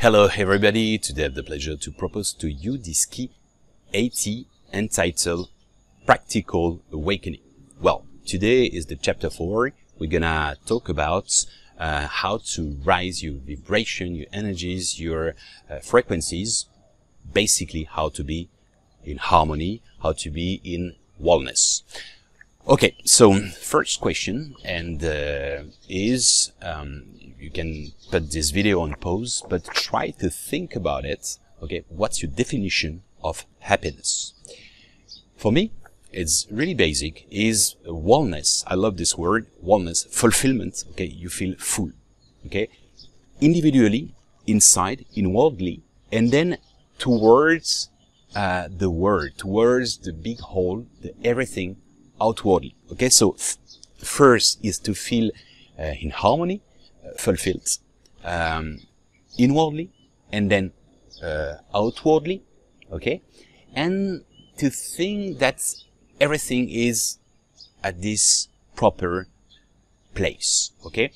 Hello everybody, today I have the pleasure to propose to you this key 80 entitled Practical Awakening. Well, today is the chapter 4. We're gonna talk about how to rise your vibration, your energies, your frequencies, basically how to be in harmony, how to be in wellness. Okay, so first question is you can put this video on pause, but try to think about it. Okay, what's your definition of happiness? For me, it's really basic, is wellness. I love this word, wellness, fulfillment. Okay, you feel full. Okay, individually, inside, inwardly, and then towards the world, towards the big whole, the everything outwardly. Okay, so first is to feel in harmony, fulfilled, inwardly, and then outwardly. Okay, and to think that everything is at this proper place. Okay,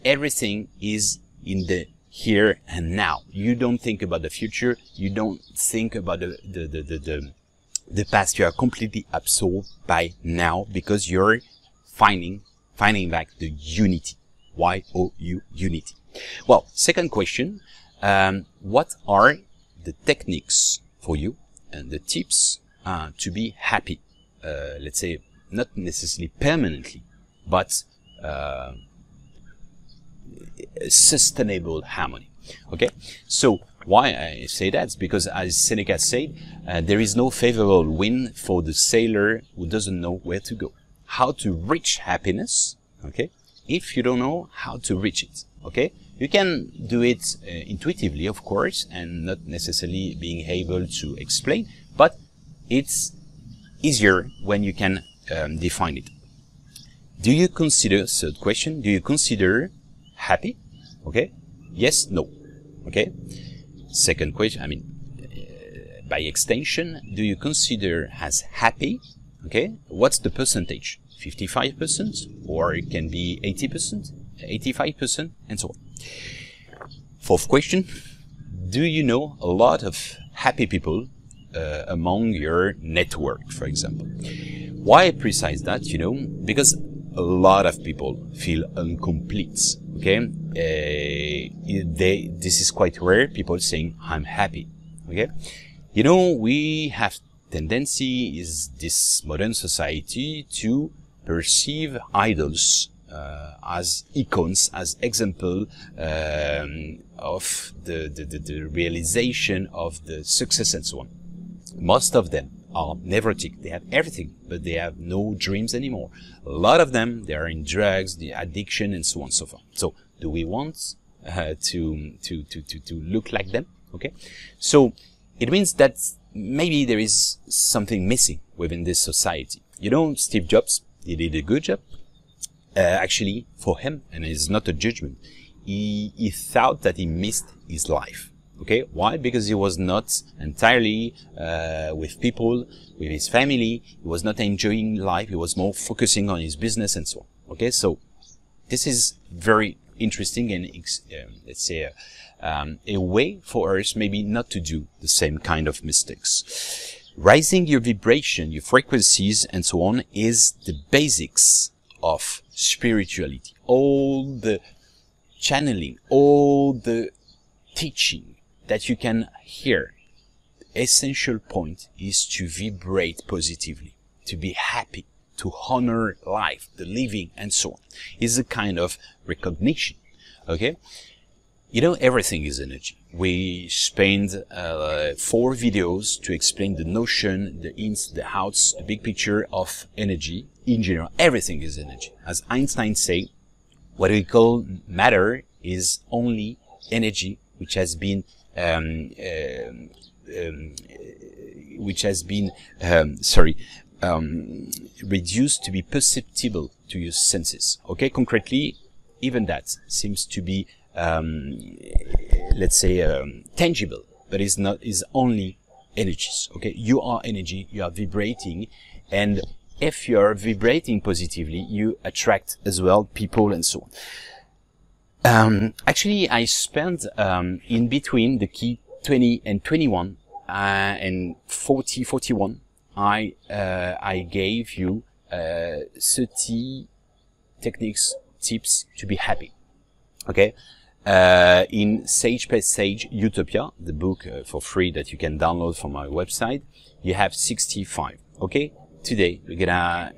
everything is in the here and now. You don't think about the future. You don't think about the past. You are completely absorbed by now because you're finding back the unity. Y-O-U, unity. Well, second question, what are the techniques for you and the tips to be happy? Let's say not necessarily permanently, but sustainable harmony. Okay, so why I say that is because, as Seneca said, there is no favorable wind for the sailor who doesn't know where to go. How to reach happiness, okay, if you don't know how to reach it. Okay, you can do it intuitively, of course, and not necessarily being able to explain, but it's easier when you can define it. Do you consider, third question, do you consider happy? Okay, yes, no. Okay, second question, by extension, do you consider as happy? Okay, what's the percentage? 55%, or it can be 80%, 85%, and so on. Fourth question, do you know a lot of happy people among your network, for example? Why I precise that, because a lot of people feel incomplete. Okay, this is quite rare, people saying I'm happy. Okay, we have tendency is this modern society to perceive idols as icons, as example of the realization of the success and so on. Most of them are neurotic. They have everything, but they have no dreams anymore. A lot of them, they are in drugs, the addiction, and so on and so forth. So, do we want to look like them? Okay, so it means that maybe there is something missing within this society. Steve Jobs, he did a good job. Actually, for him, and it's not a judgment, he thought that he missed his life. Okay, why? Because he was not entirely with people, with his family. He was not enjoying life. He was more focusing on his business and so on. Okay, so this is very interesting and let's say a way for us maybe not to do the same kind of mistakes. Rising your vibration, your frequencies, and so on is the basics of spirituality. All the channeling, all the teaching that you can hear, the essential point is to vibrate positively, to be happy, to honor life, the living, and so on. It's a kind of recognition. Okay, everything is energy. We spent 4 videos to explain the notion, the ins, the outs, the big picture of energy. In general, everything is energy. As Einstein said, what we call matter is only energy which has been reduced to be perceptible to your senses. Okay, concretely, even that seems to be let's say tangible, but is only energies. Okay, you are energy, you are vibrating, and if you are vibrating positively, you attract as well people and so on. Actually, I spent in between the key 20 and 21 and 40, 41. I gave you 30 techniques, tips to be happy. Okay. In Sage by Sage Utopia, the book for free that you can download from my website, you have 65. Okay. Today we're gonna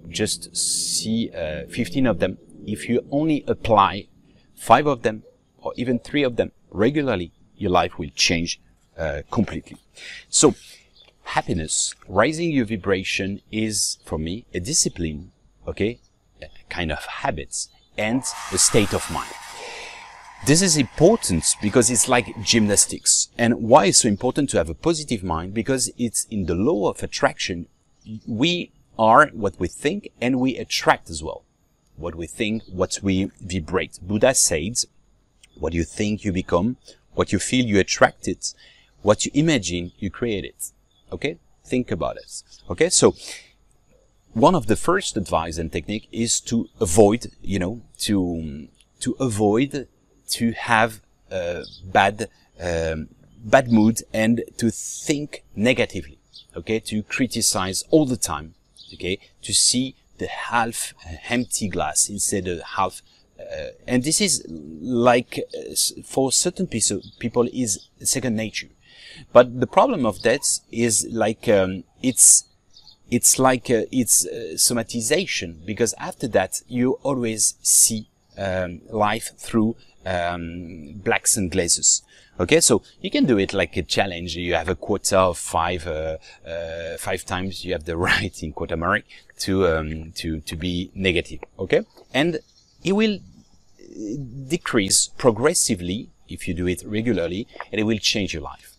just see 15 of them. If you only apply 5 of them or even 3 of them regularly, your life will change completely. So happiness, raising your vibration, is for me a discipline, okay, a kind of habits and a state of mind. This is important because it's like gymnastics. And why it's so important to have a positive mind? Because it's in the law of attraction. We are what we think, and we attract as well. What we think, what we vibrate. Buddha said, what you think you become, what you feel you attract it, what you imagine you create it. Okay? Think about it. Okay? So one of the first advice and technique is to avoid, to avoid to have bad mood and to think negatively. Okay? To criticize all the time. Okay? To see the half empty glass instead of half, and this is like for certain people is second nature. But the problem of that is like it's somatization, because after that you always see life through blacks and glazes. Okay, so you can do it like a challenge. You have a quota of 5 times you have the right in quota mark to be negative. Okay, and it will decrease progressively if you do it regularly, and it will change your life.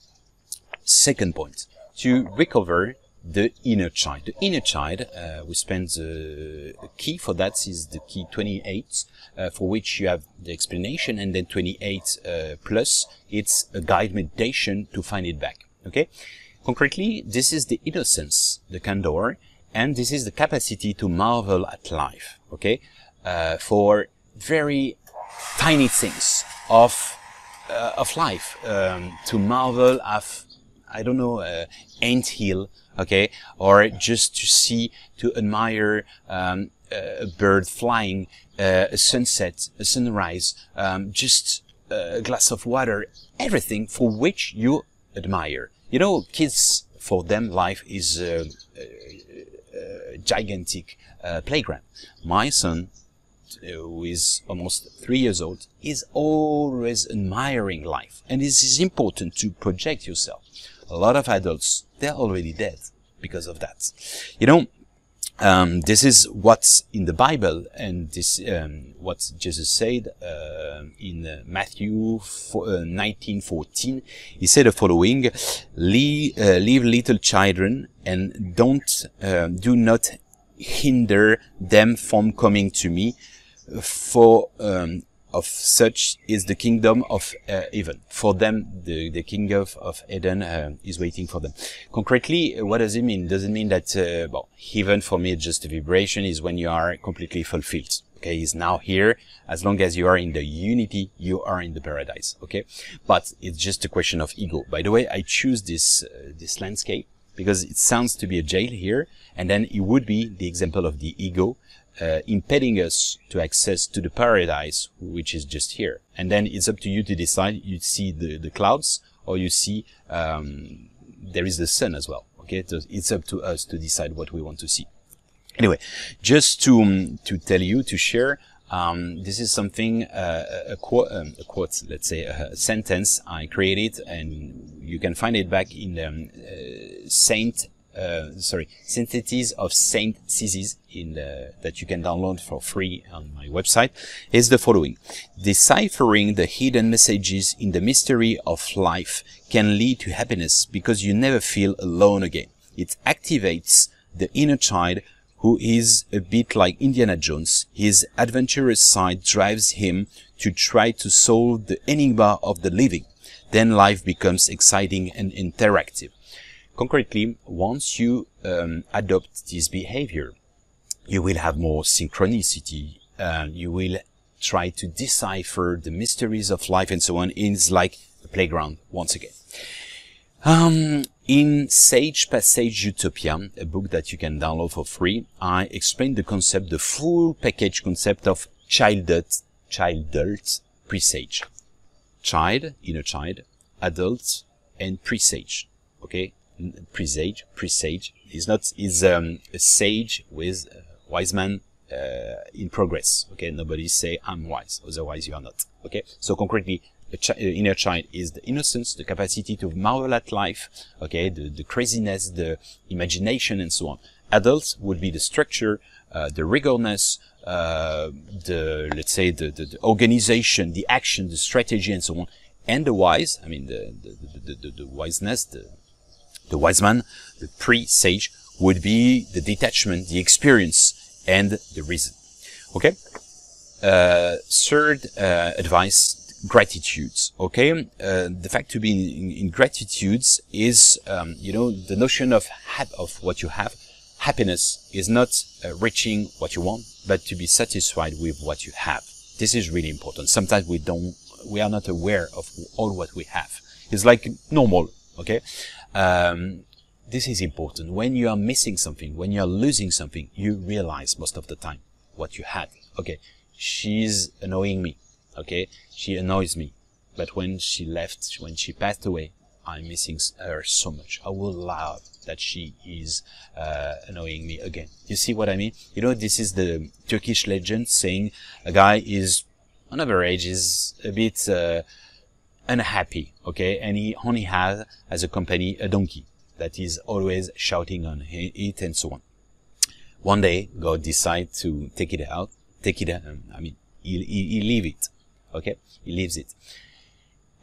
Second point, to recover the inner child. The inner child, we spend the key for that is the key 28, for which you have the explanation, and then 28 plus, it's a guide meditation to find it back. Okay? Concretely, this is the innocence, the candor, and this is the capacity to marvel at life. Okay? For very tiny things of life, to marvel of, I don't know, ant hill, okay, or just to see, to admire a bird flying, a sunset, a sunrise, just a glass of water, everything for which you admire. You know, kids, for them, life is a gigantic playground. My son, who is almost 3 years old, is always admiring life. And this is important to project yourself. A lot of adults, they're already dead because of that. You know, this is what's in the Bible, and this what Jesus said in Matthew 19:14. He said the following: "Leave little children, and do not hinder them from coming to me, for of such is the kingdom of heaven." For them, the kingdom of Eden is waiting for them. Concretely, what does it mean? Does it mean that, well, heaven for me is just a vibration, is when you are completely fulfilled. Okay, it's now here. As long as you are in the unity, you are in the paradise. Okay, but it's just a question of ego. By the way, I choose this landscape because it sounds to be a jail here, and then it would be the example of the ego, impeding us to access to the paradise, which is just here. And then it's up to you to decide. You see the clouds, or you see there is the sun as well. Okay, so it's up to us to decide what we want to see. Anyway, just to tell you, to share, this is something, a quote, let's say a sentence I created, and you can find it back in Synthesis of Saint Theses that you can download for free on my website, is the following: deciphering the hidden messages in the mystery of life can lead to happiness because you never feel alone again. It activates the inner child, who is a bit like Indiana Jones. His adventurous side drives him to try to solve the enigma of the living. Then life becomes exciting and interactive. Concretely, once you adopt this behavior, you will have more synchronicity. You will try to decipher the mysteries of life and so on, is like a playground once again. In Sage Passage Utopia, a book that you can download for free, I explained the concept, the full package concept of childhood presage. Child, inner child, adult, and presage. Okay, presage is a sage with wise man in progress. Okay, nobody say I'm wise, otherwise you are not. Okay, so concretely, inner child is the innocence, the capacity to marvel at life, okay, the craziness, the imagination, and so on. Adults would be the structure, the rigorness, let's say the organization, the action, the strategy, and so on. And the wise, I mean the wiseness, the wise man, the pre-sage, would be the detachment, the experience, and the reason. Okay. Third advice. Gratitudes. Okay, the fact to be in gratitudes is, the notion of what you have. Happiness is not reaching what you want, but to be satisfied with what you have. This is really important. Sometimes we are not aware of all what we have. It's like normal. Okay, this is important. When you are missing something, when you are losing something, you realize most of the time what you had. Okay, she's annoying me. Okay, she annoys me, but when she left, when she passed away, I'm missing her so much. I will love that she is annoying me again. You see what I mean? This is the Turkish legend saying a guy is, on average, is a bit unhappy, okay, and he only has, as a company, a donkey that is always shouting on it and so on. One day, God decides to take it out, he leave it. Okay, he leaves it,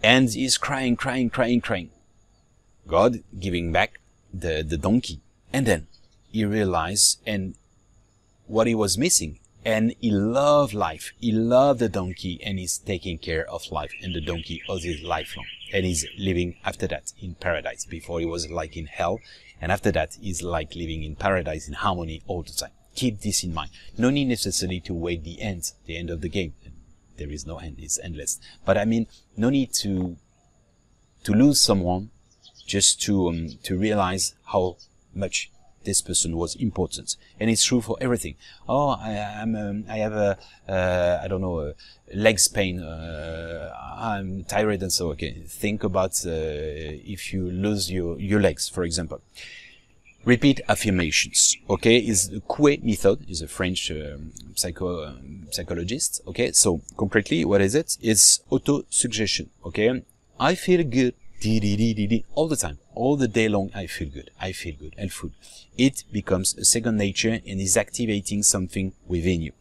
and he's crying. God giving back the donkey, and then he realized and what he was missing, and he loved life. He loved the donkey, and he's taking care of life and the donkey all his life long, and he's living after that in paradise. Before he was like in hell, and after that he's like living in paradise in harmony all the time. Keep this in mind. No need necessarily to wait the end of the game. There is no end, it's endless. But I mean, no need to lose someone just to realize how much this person was important. And it's true for everything. Oh, I have I don't know, legs pain, I'm tired and so, okay. Think about if you lose your legs, for example. Repeat affirmations, okay, is the Coué method, is a French psychologist, okay. So concretely, what is it? It's auto-suggestion, okay. I feel good, all the time, all the day long. I feel good, and food. It becomes a second nature and is activating something within you.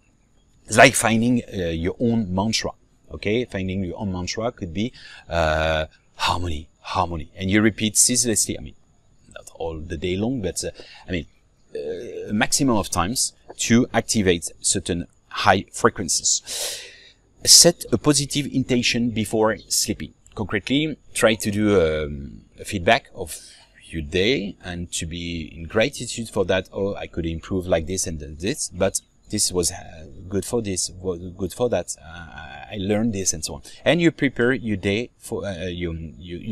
It's like finding your own mantra, okay. Finding your own mantra could be harmony, and you repeat ceaselessly. I mean, not all the day long, but a maximum of times to activate certain high frequencies. Set a positive intention before sleeping. Concretely, try to do a feedback of your day and to be in gratitude for that. Oh, I could improve like this and this, but this was good for this, was good for that. I learned this and so on. And you prepare your day for your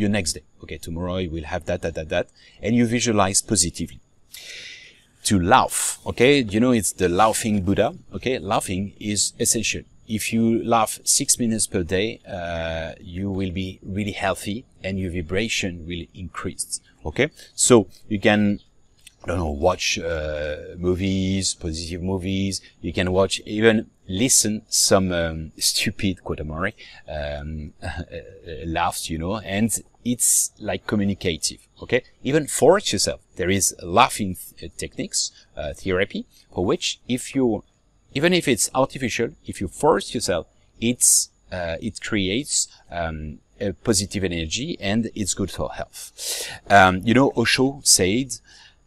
next day. Okay, tomorrow you will have that, and you visualize positively. To laugh, okay, it's the laughing Buddha. Okay, laughing is essential. If you laugh 6 minutes per day, you will be really healthy and your vibration will increase. Okay, so you can, I don't know, watch movies, positive movies. You can watch, even listen some stupid, quote amore, laughs, and it's like communicative. Okay, even force yourself. There is laughing techniques, therapy, for which even if it's artificial, if you force yourself, it creates a positive energy and it's good for health. Osho said,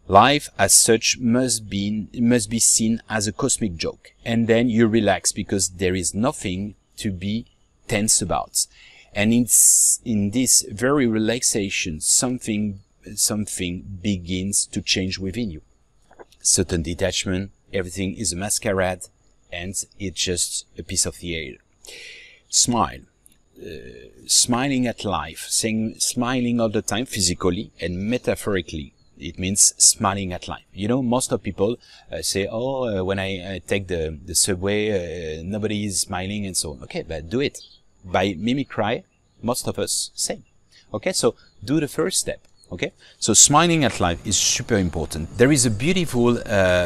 life as such must be seen as a cosmic joke, and then you relax because there is nothing to be tense about. And it's in this very relaxation something begins to change within you. Certain detachment, everything is a masquerade, and it's just a piece of the air. Smile. Smiling at life, smiling all the time, physically and metaphorically. It means smiling at life. You know, most of people say, oh, when I take the subway, nobody is smiling and so on. Okay, but do it. By mimicry, most of us say. Okay, so do the first step. Okay, so smiling at life is super important. There is a beautiful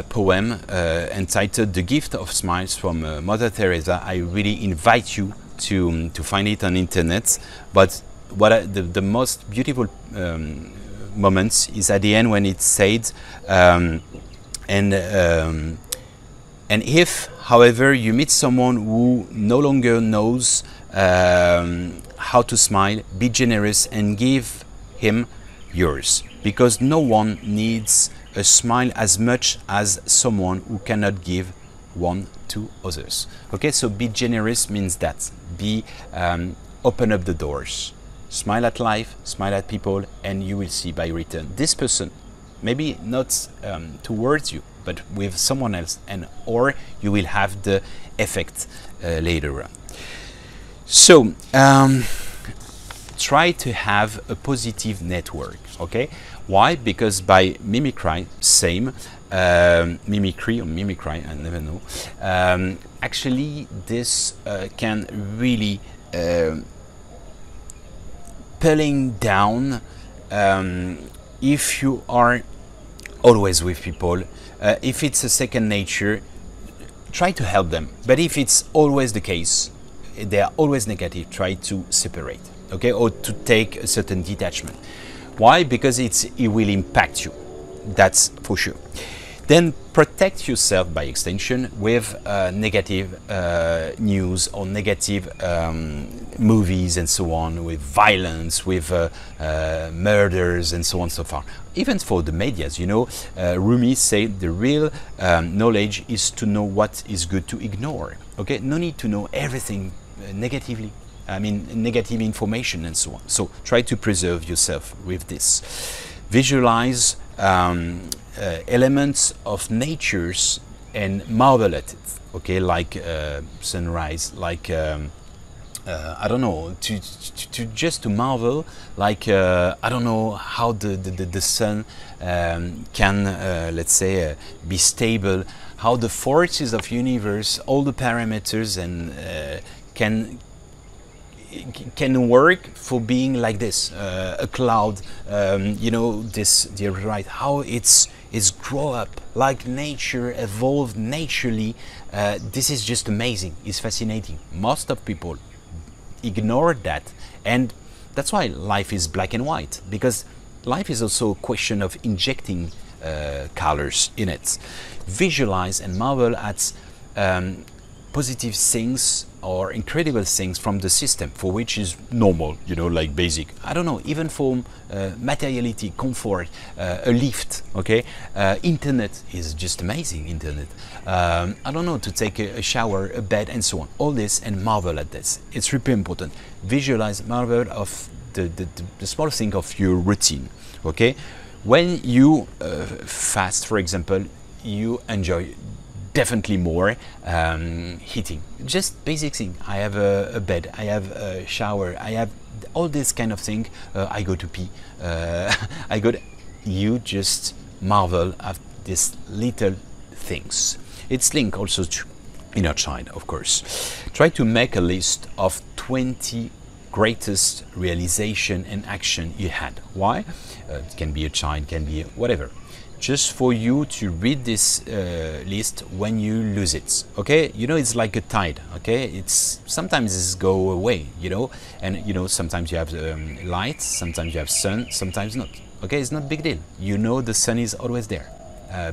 poem entitled "The Gift of Smiles" from Mother Teresa. I really invite you to find it on internet. But what the most beautiful moments is at the end when it said, and if, however, you meet someone who no longer knows how to smile, be generous and give him yours, because no one needs a smile as much as someone who cannot give one to others. Okay, so be generous means that. Be open up the doors. Smile at life, smile at people, and you will see by return this person, maybe not towards you, but with someone else, and or you will have the effect later on. So try to have a positive network. Okay, why? Because by mimicry, same mimicry or mimicry, I never know. Actually, this can really pulling down if you are always with people. If it's a second nature, try to help them. But if it's always the case, they are always negative, try to separate, okay, or to take a certain detachment. Why? Because it will impact you, that's for sure. Then protect yourself by extension with negative news or negative movies and so on, with violence, with murders and so on and so far. Even for the medias, you know, Rumi said the real knowledge is to know what is good to ignore. Okay, no need to know everything negatively. I mean, negative information and so on. So try to preserve yourself with this. Visualize elements of natures and marvel at it. Okay, like sunrise, like I don't know, just to marvel, like I don't know how the sun can let's say be stable, how the forces of universe, all the parameters and can work for being like this, a cloud, you know, this, the right, how it's grow up, like nature evolved naturally. This is just amazing, it's fascinating. Most of people ignore that, and that's why life is black and white, because life is also a question of injecting colors in it. Visualize and marvel at positive things or incredible things from the system, for which is normal, you know, like basic, I don't know, even for materiality, comfort, a lift, okay, internet is just amazing, internet, I don't know, to take a shower, a bed and so on, all this, and marvel at this. It's super important. Visualize, marvel of the small thing of your routine. Okay, when you fast, for example, you enjoy definitely more heating. Just basic thing. I have a bed, I have a shower, I have all this kind of thing. I go to pee. You just marvel at these little things. It's linked also to inner child, of course. Try to make a list of 20 greatest realization and action you had. Why? It can be a child, can be whatever. Just for you to read this list when you lose it. Okay, you know, it's like a tide. Okay, it's sometimes it's go away, you know, and you know, sometimes you have light, sometimes you have sun, sometimes not. Okay, it's not a big deal. You know, the sun is always there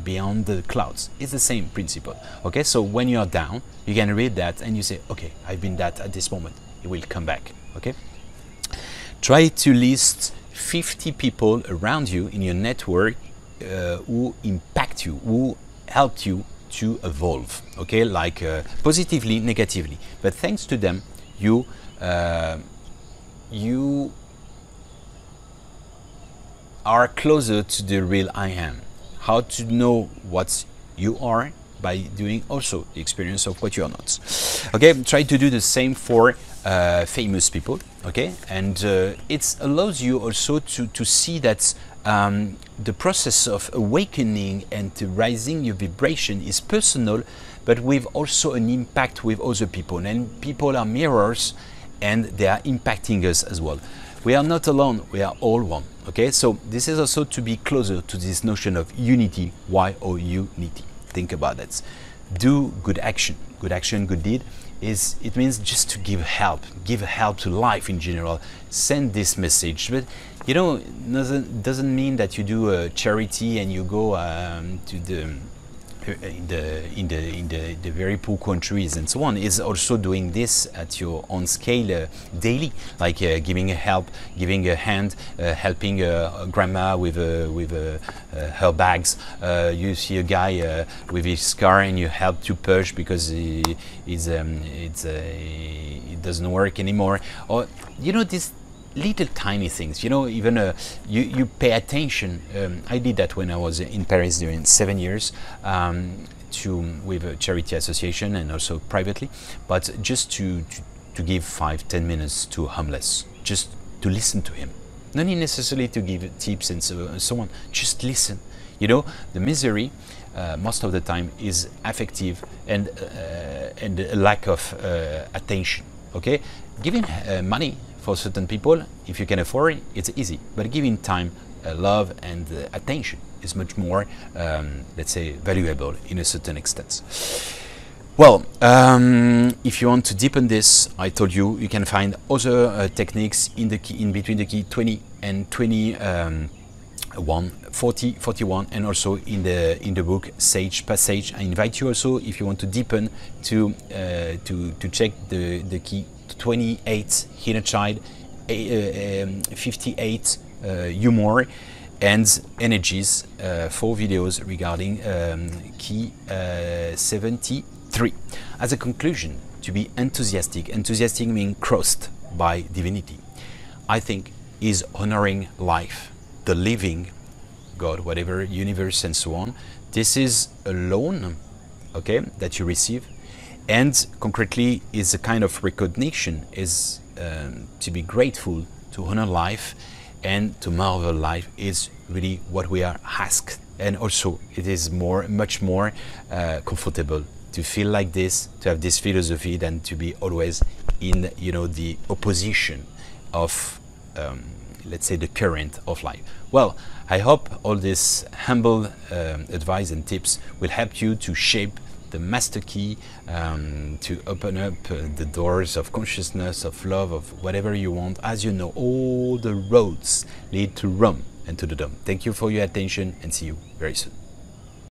beyond the clouds. It's the same principle. Okay, so when you are down, you can read that and you say, okay, I've been that at this moment, it will come back. Okay, try to list 50 people around you in your network who impact you, who helped you to evolve, okay, like positively, negatively, but thanks to them, you are closer to the real I am. How to know what you are by doing also the experience of what you are not. Okay, try to do the same for famous people. Okay, and it allows you also to see that the process of awakening and to raising your vibration is personal, but with also an impact with other people, and people are mirrors and they are impacting us as well. We are not alone, we are all one. Okay, so this is also to be closer to this notion of unity, YOUnity. Think about that. Do good action, good deed. It means just to give help to life in general. Send this message, but you know, doesn't mean that you do a charity and you go to the in the very poor countries and so on. Is also doing this at your own scale daily, like giving a help, giving a hand, helping a grandma with her bags. You see a guy with his car and you help to push because it doesn't work anymore, or you know, this little tiny things, you know, even you pay attention. I did that when I was in Paris during 7 years with a charity association and also privately, but just to give 5-10 minutes to a homeless, just to listen to him, not necessarily to give tips and so on, just listen. You know, the misery most of the time is affective and a lack of attention. Okay, giving money for certain people, if you can afford it, it's easy, but giving time, love and attention is much more, let's say, valuable in a certain extent. Well, if you want to deepen this, I told you, you can find other techniques in between the key 20 and 40, 41, and also in the book Sage Passage. I invite you also, if you want to deepen, to check the key 28, Inner Child, 58, Humor, and Energies, 4 videos regarding key 73. As a conclusion, to be enthusiastic meaning crossed by divinity, I think, is honoring life, the living, God, whatever, universe and so on. This is a loan, okay, that you receive, and concretely is a kind of recognition, is to be grateful, to honor life and to marvel life is really what we are asked. And also it is much more comfortable to feel like this, to have this philosophy, than to be always in, you know, the opposition of let's say the current of life. Well, I hope all this humble advice and tips will help you to shape the master key, to open up the doors of consciousness, of love, of whatever you want. As you know, all the roads lead to Rome and to the Dome. Thank you for your attention and see you very soon.